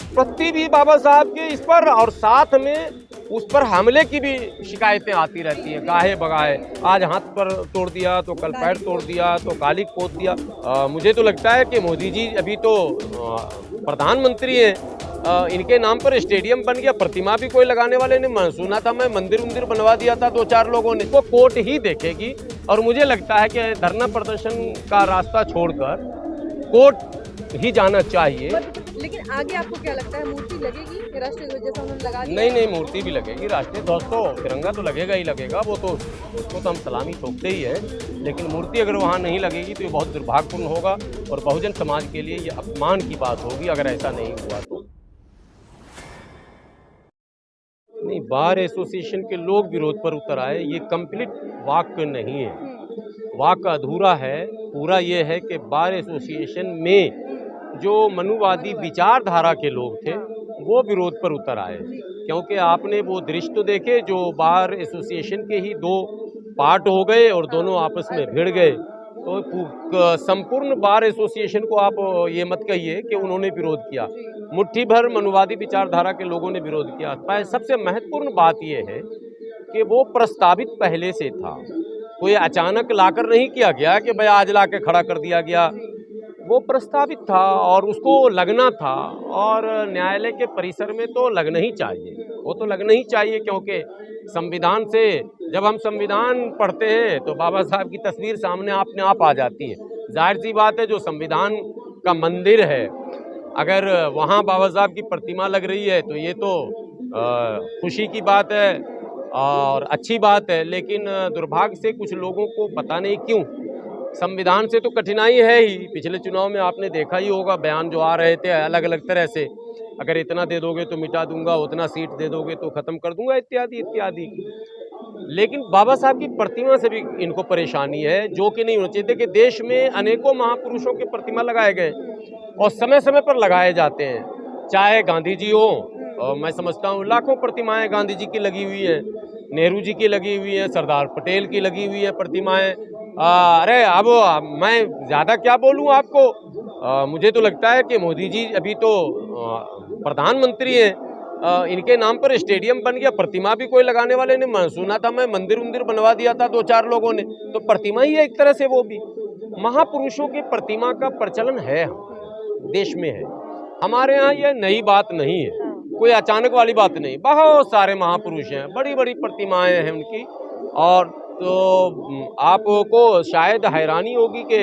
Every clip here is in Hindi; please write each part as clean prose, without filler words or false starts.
प्रति भी बाबा साहब के इस पर और साथ में उस पर हमले की भी शिकायतें आती रहती हैं, गाहे बगाहे। आज हाथ पर तोड़ दिया तो कल पैर तोड़ दिया तो गाली पोत दिया। मुझे तो लगता है कि मोदी जी अभी तो प्रधानमंत्री हैं, इनके नाम पर स्टेडियम बन गया, प्रतिमा भी कोई लगाने वाले नहीं। सुना था मैं मंदिर उंदिर बनवा दिया था 2-4 लोगों ने। वो कोर्ट ही देखेगी और मुझे लगता है कि धरना प्रदर्शन का रास्ता छोड़कर कोर्ट ही जाना चाहिए। लेकिन आगे आपको क्या लगता है, मूर्ति लगेगी राष्ट्रीय ध्वज जैसा उन्होंने लगा दिया? नहीं, मूर्ति भी लगेगी, राष्ट्रीय ध्वज तो तिरंगा तो लगेगा ही लगेगा, वो तो उसको तो हम सलामी ठोकते ही है। लेकिन मूर्ति अगर वहाँ नहीं लगेगी तो ये बहुत दुर्भाग्यपूर्ण होगा और बहुजन समाज के लिए ये अपमान की बात होगी अगर ऐसा नहीं हुआ तो। नहीं, बार एसोसिएशन के लोग विरोध पर उतर आए, ये कंप्लीट वाक्य नहीं है, वाक्य अधूरा है। पूरा ये है कि बार एसोसिएशन में जो मनुवादी विचारधारा के लोग थे वो विरोध पर उतर आए, क्योंकि आपने वो दृश्य तो देखे जो बार एसोसिएशन के ही 2 पार्ट हो गए और दोनों आपस में भिड़ गए। तो संपूर्ण बार एसोसिएशन को आप ये मत कहिए कि उन्होंने विरोध किया, मुट्ठी भर मनुवादी विचारधारा के लोगों ने विरोध किया। सबसे महत्वपूर्ण बात यह है कि वो प्रस्तावित पहले से था, कोई अचानक लाकर नहीं किया गया कि भाई आज लाके खड़ा कर दिया गया। वो प्रस्तावित था और उसको लगना था और न्यायालय के परिसर में तो लगना ही चाहिए, वो तो लगना ही चाहिए, क्योंकि संविधान से जब हम संविधान पढ़ते हैं तो बाबा साहब की तस्वीर सामने अपने आप आ जाती है। जाहिर सी बात है, जो संविधान का मंदिर है अगर वहाँ बाबा साहब की प्रतिमा लग रही है तो ये तो खुशी की बात है और अच्छी बात है। लेकिन दुर्भाग्य से कुछ लोगों को पता नहीं क्यों संविधान से तो कठिनाई है ही। पिछले चुनाव में आपने देखा ही होगा, बयान जो आ रहे थे अलग अलग तरह से, अगर इतना दे दोगे तो मिटा दूंगा, उतना सीट दे दोगे तो खत्म कर दूंगा, इत्यादि इत्यादि। लेकिन बाबा साहब की प्रतिमा से भी इनको परेशानी है, जो कि नहीं होना चाहिए। देखिए, देश में अनेकों महापुरुषों के प्रतिमा लगाए गए और समय समय पर लगाए जाते हैं, चाहे गांधी जी हो, और मैं समझता हूँ लाखों प्रतिमाएं गांधी जी की लगी हुई है, नेहरू जी की लगी हुई है, सरदार पटेल की लगी हुई है प्रतिमाएं। अरे अब मैं ज़्यादा क्या बोलूँ आपको, मुझे तो लगता है कि मोदी जी अभी तो प्रधानमंत्री हैं, इनके नाम पर स्टेडियम बन गया, प्रतिमा भी कोई लगाने वाले नहीं। सुना था मैं मंदिर उंदिर बनवा दिया था 2-4 लोगों ने, तो प्रतिमा ही है एक तरह से। वो भी महापुरुषों की प्रतिमा का प्रचलन है, देश में है, हमारे यहाँ ये नई बात नहीं है, कोई अचानक वाली बात नहीं। बहुत सारे महापुरुष हैं, बड़ी बड़ी प्रतिमाएं हैं उनकी। और तो आपको शायद हैरानी होगी कि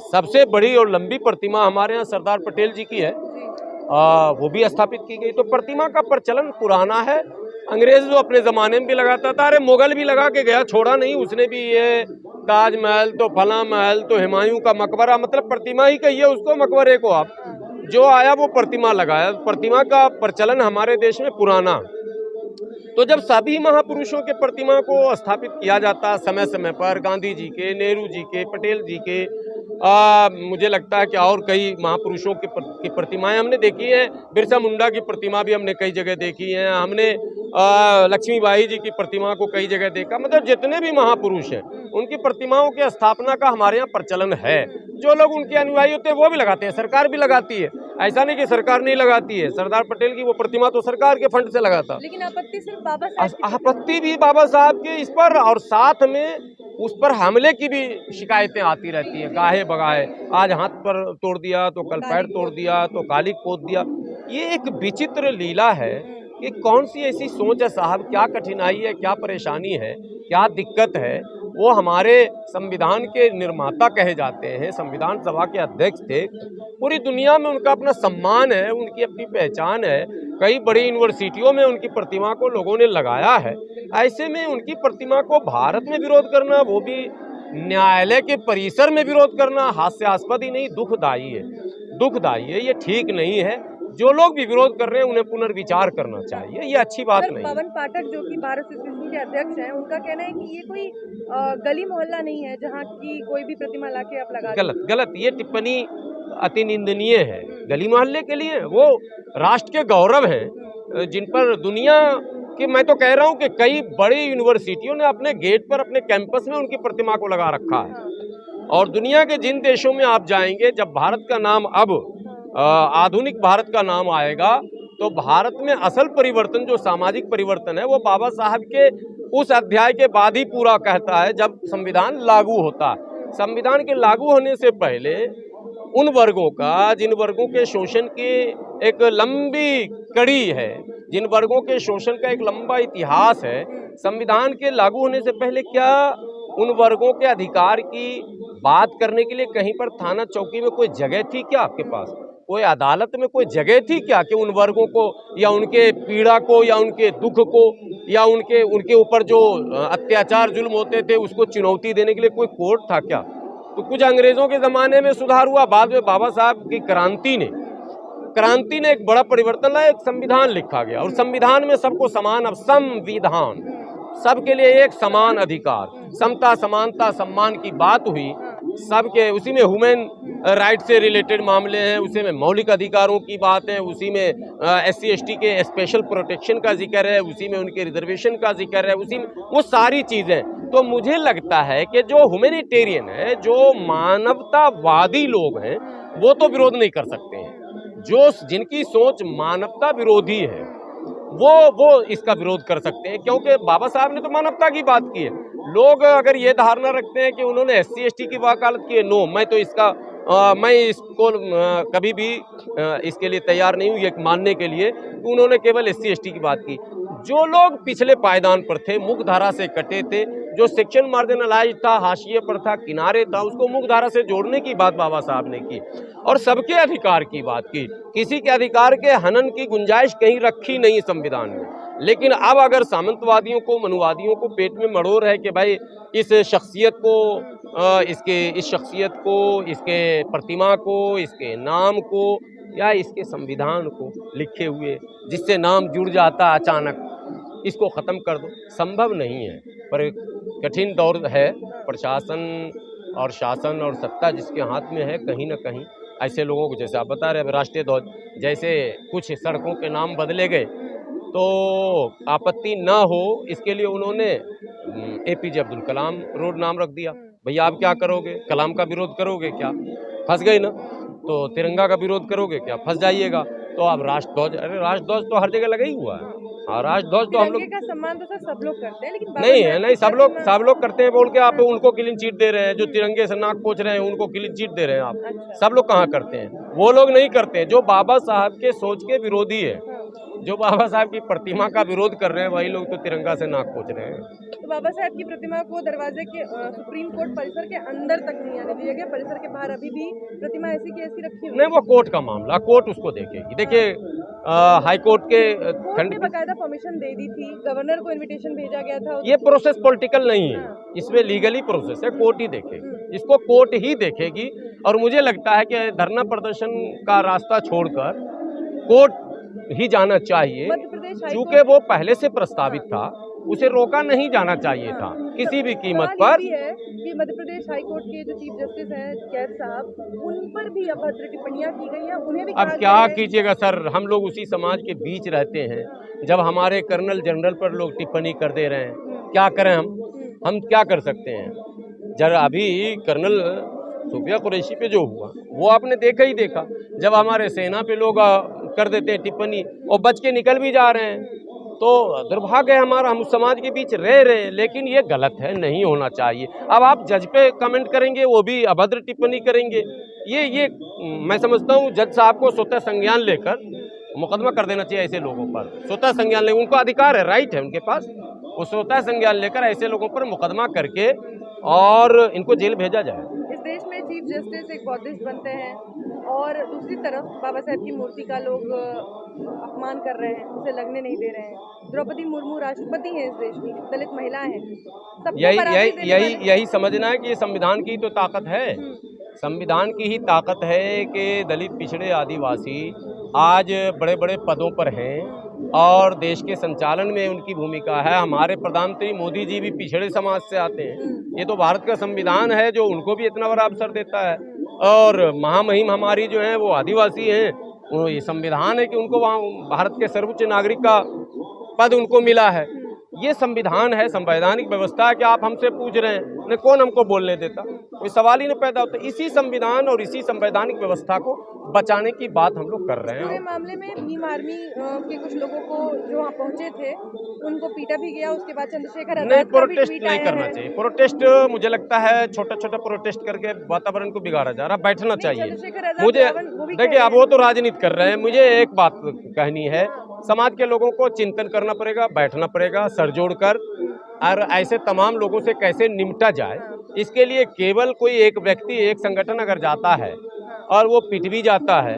सबसे बड़ी और लंबी प्रतिमा हमारे यहाँ सरदार पटेल जी की है, वो भी स्थापित की गई। तो प्रतिमा का प्रचलन पुराना है, अंग्रेज जो अपने ज़माने में भी लगाता था, अरे मुगल भी लगा के गया, छोड़ा नहीं उसने भी। ये ताजमहल तो फला महल तो हुमायूं का मकबरा, मतलब प्रतिमा ही कहिए उसको, मकबरे को आप, जो आया वो प्रतिमा लगाया। प्रतिमा का प्रचलन हमारे देश में पुराना। तो जब सभी महापुरुषों के प्रतिमा को स्थापित किया जाता समय समय पर, गांधी जी के, नेहरू जी के, पटेल जी के, मुझे लगता है कि और कई महापुरुषों की प्रतिमाएं हमने देखी हैं। बिरसा मुंडा की प्रतिमा भी हमने कई जगह देखी है, हमने लक्ष्मीबाई जी की प्रतिमा को कई जगह देखा। मतलब जितने भी महापुरुष हैं उनकी प्रतिमाओं की स्थापना का हमारे यहाँ प्रचलन है। जो लोग उनके अनुयायी होते हैं वो भी लगाते हैं, सरकार भी लगाती है, ऐसा नहीं कि सरकार नहीं लगाती है। सरदार पटेल की वो प्रतिमा तो सरकार के फंड से लगाता। लेकिन आपत्ति सिर्फ बाबा साहब, आपत्ति भी बाबा साहब के इस पर और साथ में उस पर हमले की भी शिकायतें आती रहती हैं, गाहे बगाहे। आज हाथ पर तोड़ दिया तो कल पैर तोड़ दिया तो गाली पोत दिया। ये एक विचित्र लीला है कि कौन सी ऐसी सोच है साहब, क्या कठिनाई है, क्या परेशानी है, क्या दिक्कत है। वो हमारे संविधान के निर्माता कहे जाते हैं, संविधान सभा के अध्यक्ष थे, पूरी दुनिया में उनका अपना सम्मान है, उनकी अपनी पहचान है। कई बड़ी यूनिवर्सिटियों में उनकी प्रतिमा को लोगों ने लगाया है। ऐसे में उनकी प्रतिमा को भारत में विरोध करना, वो भी न्यायालय के परिसर में विरोध करना, हास्यास्पद ही नहीं दुखदायी है, दुखदायी है। ये ठीक नहीं है। जो लोग भी विरोध कर रहे हैं उन्हें पुनर्विचार करना चाहिए, ये अच्छी बात नहीं। पवन पाठक जो कि बार एसोसिएशन के अध्यक्ष हैं, उनका कहना है कि ये कोई गली मोहल्ला नहीं है जहाँ की कोई भी प्रतिमा लाके आप लगा। गलत ये टिप्पणी अति निंदनीय है। गली मोहल्ले के लिए वो राष्ट्र के गौरव हैं, जिन पर दुनिया की, मैं तो कह रहा हूँ कि कई बड़ी यूनिवर्सिटियों ने अपने गेट पर, अपने कैंपस में उनकी प्रतिमा को लगा रखा है। और दुनिया के जिन देशों में आप जाएंगे, जब भारत का नाम अब आधुनिक भारत का नाम आएगा तो भारत में असल परिवर्तन जो सामाजिक परिवर्तन है वो बाबा साहब के उस अध्याय के बाद ही पूरा कहता है जब संविधान लागू होता है। संविधान के लागू होने से पहले उन वर्गों का, जिन वर्गों के शोषण की एक लंबी कड़ी है, जिन वर्गों के शोषण का एक लंबा इतिहास है, संविधान के लागू होने से पहले क्या उन वर्गों के अधिकार की बात करने के लिए कहीं पर थाना चौकी में कोई जगह थी क्या आपके पास? कोई अदालत में कोई जगह थी क्या कि उन वर्गों को या उनके पीड़ा को या उनके दुख को या उनके ऊपर जो अत्याचार जुल्म होते थे उसको चुनौती देने के लिए कोई कोर्ट था क्या? तो कुछ अंग्रेजों के ज़माने में सुधार हुआ, बाद में बाबा साहब की क्रांति ने एक बड़ा परिवर्तन लाया, एक संविधान लिखा गया और संविधान में सबको समान, अब संविधान सबके लिए एक समान अधिकार, समता, समानता, सम्मान की बात हुई सबके। उसी में ह्यूमन राइट से रिलेटेड मामले हैं, उसी में मौलिक अधिकारों की बात है, उसी में SC ST के स्पेशल प्रोटेक्शन का जिक्र है, उसी में उनके रिजर्वेशन का जिक्र है, उसी में वो सारी चीज़ें। तो मुझे लगता है कि जो ह्यूमैनिटेरियन है, जो मानवतावादी लोग हैं, वो तो विरोध नहीं कर सकते हैं। जो जिनकी सोच मानवता विरोधी है वो इसका विरोध कर सकते हैं, क्योंकि बाबा साहब ने तो मानवता की बात की है। लोग अगर ये धारणा रखते हैं कि उन्होंने SC ST की वकालत की है, नो, मैं इसको कभी भी इसके लिए तैयार नहीं हूँ ये मानने के लिए कि उन्होंने केवल SC ST की बात की। जो लोग पिछले पायदान पर थे, मुख्य धारा से कटे थे, जो सेक्शन मार्जिनलाइज था, हाशिए पर था, किनारे था, उसको मुख्य धारा से जोड़ने की बात बाबा साहब ने की और सबके अधिकार की बात की। किसी के अधिकार के हनन की गुंजाइश कहीं रखी नहीं संविधान में। लेकिन अब अगर सामंतवादियों को, मनुवादियों को पेट में मड़ोर है कि भाई इस शख्सियत को, इसके प्रतिमा को, इसके नाम को या इसके संविधान को लिखे हुए जिससे नाम जुड़ जाता अचानक, इसको ख़त्म कर दो, संभव नहीं है। पर कठिन दौर है, प्रशासन और शासन और सत्ता जिसके हाथ में है, कहीं ना कहीं ऐसे लोगों को, जैसे आप बता रहे हैं राष्ट्रीय ध्वज, जैसे कुछ सड़कों के नाम बदले गए तो आपत्ति ना हो इसके लिए उन्होंने APJ अब्दुल कलाम रोड नाम रख दिया। भैया आप क्या करोगे? कलाम का विरोध करोगे क्या? फंस गए ना। तो तिरंगा का विरोध करोगे क्या? फंस जाइएगा। तो अब राष्ट्रध्वज, अरे राष्ट्रध्वज तो हर जगह लगा ही हुआ है। हाँ, राष्ट्रध्वज तो हम लोग का सम्मान तो सब लोग करते हैं, लेकिन नहीं है, नहीं, सब लोग करते हैं बोल के आप उनको क्लीन चिट दे रहे हैं। जो तिरंगे से नाक पोंछ रहे हैं उनको क्लीन चिट दे रहे हैं आप। अच्छा। सब लोग कहाँ करते हैं? वो लोग नहीं करते हैं जो बाबा साहब के सोच के विरोधी है, जो बाबा साहब की प्रतिमा का विरोध कर रहे हैं, वही लोग तो तिरंगा से नाक पोंछ रहे हैं। तो बाबा साहब की प्रतिमा को दरवाजे के सुप्रीम कोर्ट परिसर के अंदर तक नहीं आने दिया गया, परिसर के बाहर अभी भी प्रतिमा ऐसी की ऐसी रखी हुई। नहीं, वो कोर्ट का मामला, कोर्ट उसको देखेगी। देखिए हाई कोर्ट के कोर्ट ने बकायदा परमिशन दे दी थी, गवर्नर को इनविटेशन भेजा गया था। ये प्रोसेस पॉलिटिकल नहीं है, इसमें लीगली प्रोसेस है, कोर्ट ही देखेगी, इसको कोर्ट ही देखेगी। और मुझे लगता है कि धरना प्रदर्शन का रास्ता छोड़कर कोर्ट ही जाना चाहिए, क्योंकि वो पहले से प्रस्तावित था, उसे रोका नहीं जाना चाहिए था किसी भी कीमत पर। है कि मध्य प्रदेश हाई कोर्ट के जो चीफ जस्टिस हैं कैद साहब, उन पर भी अभद्र टिप्पणियां की गई हैं, उन्हें भी। अब क्या कीजिएगा सर, हम लोग उसी समाज के बीच रहते हैं, जब हमारे कर्नल जनरल पर लोग टिप्पणी कर दे रहे हैं, क्या करें हम क्या कर सकते हैं? जरा अभी कर्नल सूफिया कुरैशी पे जो हुआ वो आपने देखा, जब हमारे सेना पे लोग कर देते हैं टिप्पणी और बच के निकल भी जा रहे हैं, तो दुर्भाग्य है हमारा, हम समाज के बीच रह रहे हैं, लेकिन ये गलत है, नहीं होना चाहिए। अब आप जज पे कमेंट करेंगे, वो भी अभद्र टिप्पणी करेंगे, ये मैं समझता हूँ जज साहब को स्वतः संज्ञान लेकर मुकदमा कर देना चाहिए ऐसे लोगों पर। स्वतः संज्ञान ले, उनको अधिकार है, राइट है उनके पास, वो स्वतः संज्ञान लेकर ऐसे लोगों पर मुकदमा करके और इनको जेल भेजा जाए। इस देश में चीफ जस्टिस एक बौद्धिस्ट बनते हैं और दूसरी तरफ बाबा साहब की मूर्ति का लोग अपमान कर रहे हैं, उसे लगने नहीं दे रहे हैं। द्रौपदी मुर्मू राष्ट्रपति हैं इस देश की, दलित महिला हैं। यही समझना है कि ये संविधान की तो ताकत है, संविधान की ही ताकत है कि दलित, पिछड़े, आदिवासी आज बड़े बड़े पदों पर हैं और देश के संचालन में उनकी भूमिका है। हमारे प्रधानमंत्री मोदी जी भी पिछड़े समाज से आते हैं। ये तो भारत का संविधान है जो उनको भी इतना बड़ा अवसर देता है। और महामहिम हमारी जो है वो आदिवासी हैं, ये संविधान है कि उनको वहाँ भारत के सर्वोच्च नागरिक का पद उनको मिला है। ये संविधान है, संवैधानिक व्यवस्था है कि आप हमसे पूछ रहे हैं, नहीं कौन हमको बोलने देता, कोई सवाल ही नहीं पैदा होता। इसी संविधान और इसी संवैधानिक व्यवस्था को बचाने की बात हम लोग कर रहे पूरे हैं। मामले में भीम आर्मी के कुछ लोगों को जो वहाँ पहुंचे थे उनको पीटा भी गया, उसके बाद चंद्रशेखर नहीं, आजाद का भी प्रोटेस्ट ट्वीट नहीं आया करना है। चाहिए। प्रोटेस्ट मुझे लगता है छोटा छोटा प्रोटेस्ट करके वातावरण को बिगाड़ा जा रहा है, बैठना नहीं, चाहिए। चंद्रशेखर आजाद मुझे वो भी देखिए, कह अब रहे वो हैं। तो राजनीति कर रहे हैं, मुझे एक बात कहनी है, समाज के लोगों को चिंतन करना पड़ेगा, बैठना पड़ेगा सर जोड़कर, और ऐसे तमाम लोगों से कैसे निपटा जाए। इसके लिए केवल कोई एक व्यक्ति, एक संगठन अगर जाता है और वो पिट भी जाता है,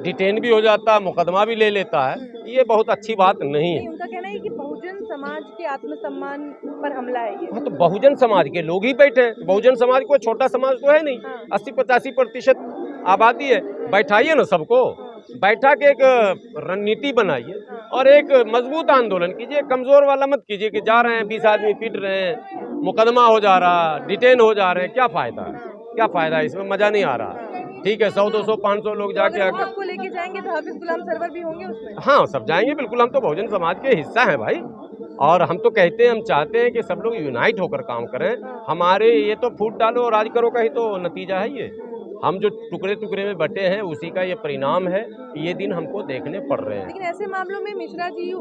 डिटेन भी हो जाता है, मुकदमा भी ले लेता है, ये बहुत अच्छी बात नहीं नहीं, है। उनका कहना है कि बहुजन समाज के आत्मसम्मान पर हमला है ये। हाँ, तो बहुजन समाज के लोग ही बैठे हैं। बहुजन समाज कोई छोटा समाज तो है नहीं, 80-85% आबादी है। बैठाइए ना सबको, बैठा के एक रणनीति बनाइए और एक मजबूत आंदोलन कीजिए। कमजोर वाला मत कीजिए कि जा रहे हैं 20 आदमी पीट रहे हैं, मुकदमा हो जा रहा, डिटेन हो जा रहे हैं, क्या फायदा है, क्या फायदा है, इसमें मजा नहीं आ रहा। ठीक है, 100, 200, 500 लोग तो जाके अगर सबको लेके जाएंगे तो हाफिज गुलाम सरवर भी होंगे उसमें। हाँ, सब जाएंगे बिल्कुल। हम तो बहुजन समाज के हिस्सा हैं भाई, और हम तो कहते हैं, हम चाहते हैं कि सब लोग यूनाइट होकर काम करें। हमारे ये तो फूट डालो और राज करो का ही तो नतीजा है ये। हम जो टुकड़े टुकड़े में बटे हैं उसी का ये परिणाम है। ये दिन हमको देखने पड़ रहे हैं। लेकिन ऐसे मामलों में मिश्रा जी,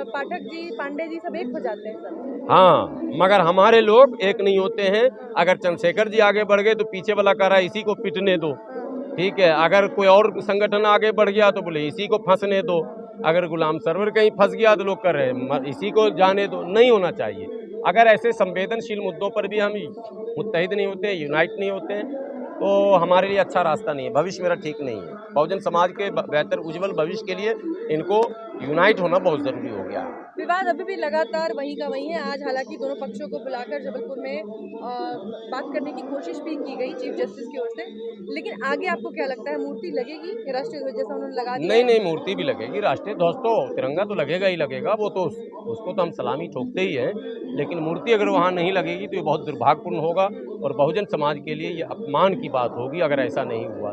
पाठक जी, पांडे जी सब एक हो जाते हैं सब। हाँ, मगर हमारे लोग एक नहीं होते हैं। अगर चंद्रशेखर जी आगे बढ़ गए तो पीछे वाला कह रहा है इसी को पिटने दो, ठीक है। अगर कोई और संगठन आगे बढ़ गया तो बोले इसी को फंसने दो। अगर गुलाम सरवर कहीं फंस गया तो लोग कर रहे हैं इसी को जाने दो। नहीं होना चाहिए। अगर ऐसे संवेदनशील मुद्दों पर भी हम मुत्तहिद नहीं होते, यूनाइट नहीं होते हैं, तो हमारे लिए अच्छा रास्ता नहीं है। भविष्य मेरा ठीक नहीं है। बहुजन समाज के बेहतर उज्जवल भविष्य के लिए इनको यूनाइट होना बहुत ज़रूरी हो गया है। विवाद अभी भी लगातार वहीं का वहीं है। आज हालांकि दोनों पक्षों को बुलाकर जबलपुर में बात करने की कोशिश भी की गई चीफ जस्टिस की ओर से, लेकिन आगे आपको क्या लगता है, मूर्ति लगेगी राष्ट्रीय ध्वज जैसा उन्होंने लगा दिया? नहीं, मूर्ति भी लगेगी। राष्ट्रीय ध्वज तो, तिरंगा तो लगेगा ही लगेगा। वो तो उसको तो हम सलामी ठोकते ही हैं, लेकिन मूर्ति अगर वहाँ नहीं लगेगी तो ये बहुत दुर्भाग्यपूर्ण होगा और बहुजन समाज के लिए ये अपमान की बात होगी अगर ऐसा नहीं हुआ।